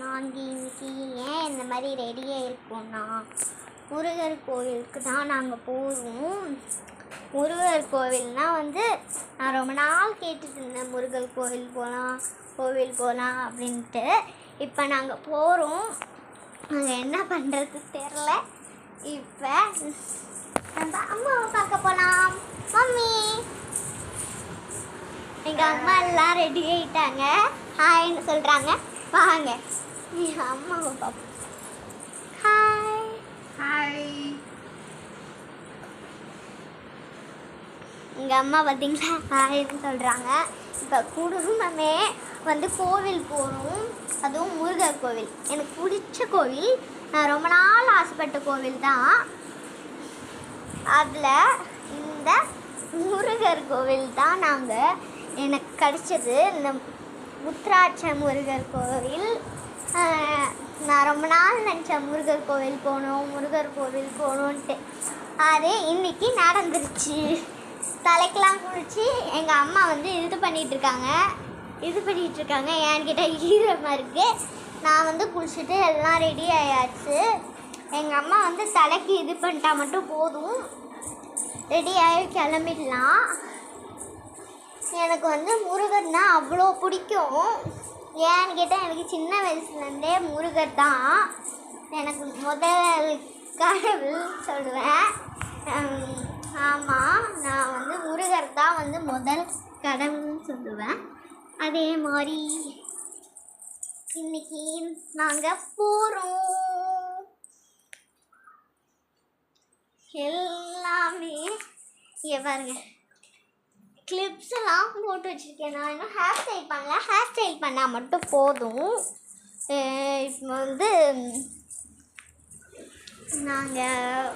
நாங்கள் இன்னைக்கு ஏன் இந்த மாதிரி ரெடியாக இருக்கோம்னா முருகர் கோவிலுக்கு தான் நாங்கள் போகிறோம். முருகர் கோவில்னால் வந்து நான் ரொம்ப நாள் கேட்டுட்டு இருந்தேன், முருகர் கோவில் போகலாம் அப்படின்ட்டு. இப்போ நாங்கள் போகிறோம். நாங்கள் என்ன பண்ணுறது தெரில. இப்போ நம்ம அம்மாவை பார்க்க போகலாம். மம்மி, எங்கள் அம்மா எல்லாம் ரெடி ஆகிட்டாங்க, ஹாய்ன்னு சொல்கிறாங்க. வாங்க எங்கள் அம்மாவை பார்ப்போம். Hi hi. எங்கள் அம்மா பார்த்தீங்களா ஹாய்ன்னு சொல்கிறாங்க. இப்போ குடும்பமே வந்து கோவில் போகிறோம், அதுவும் முருகர் கோவில். எனக்கு பிடிச்ச கோவில், நான் ரொம்ப நாள் ஆசைப்பட்ட கோவில் தான். அதில் இந்த முருகர் கோவில் தான் எனக்கு கிடைச்சது. இந்த முத்துராட்ச முருகர் கோவில். நான் ரொம்ப நாள் நினச்சேன் முருகர் கோவில் போகணுன்ட்டு. அது இன்னைக்கு நடந்துருச்சு. தலைக்கெலாம் குளிச்சு எங்கள் அம்மா வந்து இது பண்ணிகிட்ருக்காங்க. என்கிட்ட ஈரமாக இருக்குது. நான் வந்து குளிச்சுட்டு எல்லாம் ரெடி ஆயாச்சு. எங்கள் அம்மா வந்து தலைக்கு இது பண்ணிட்டா மட்டும் போதும், ரெடி ஆகி கிளம்பிடலாம். எனக்கு வந்து முருகர்னா அவ்வளோ பிடிக்கும். ஏன்னு கேட்டால் எனக்கு சின்ன வயசுலேருந்தே முருகர் தான் எனக்கு முதல் கடவுள் சொல்லுவேன். ஆமாம், நான் வந்து முருகர் தான் வந்து முதல் கடவுள்னு சொல்லுவேன். அதே மாதிரி இன்னைக்கு நாங்கள் போகிறோம். எல்லாமே இங்கே பாருங்க, கிளிப்ஸ் எல்லாம் போட்டு வச்சுருக்கேன். நான் இன்னும் ஹேர் ஸ்டைல் பண்ணல. ஹேர் ஸ்டைல் பண்ணால் மட்டும் போதும். இப்போ வந்து நாங்கள்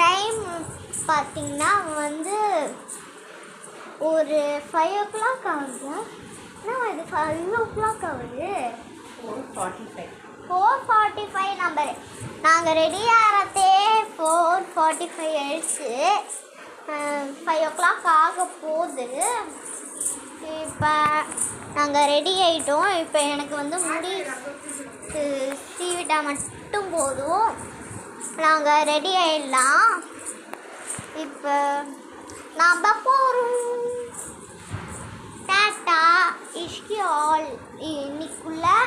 டைம் பார்த்திங்கன்னா வந்து ஒரு 5 o'clock ஆகுது. இது 5 o'clock ஆகுது. 4:45 நம்பரு. நாங்கள் ரெடி ஆகிறதே 4:45 ஆயிடுச்சு. 5 o'clock ஆக போகுது. இப்போ நாங்கள் ரெடி ஆகிட்டோம். இப்போ எனக்கு வந்து முடி சீவிட்டால் மட்டும் போதும், நாங்கள் ரெடி ஆகிடலாம். இப்போ நாம் போகிறோம். டாட்டா இஷ்கி ஆல். இன்னைக்குள்ளே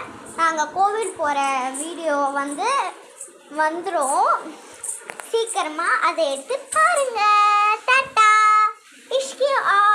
நாங்கள் கோவில் போகிற வீடியோ வந்து வந்துடும். சீக்கிரமாக அதை எடுத்து பாருங்கள். டாட்டா இஷ்கி ஆல்.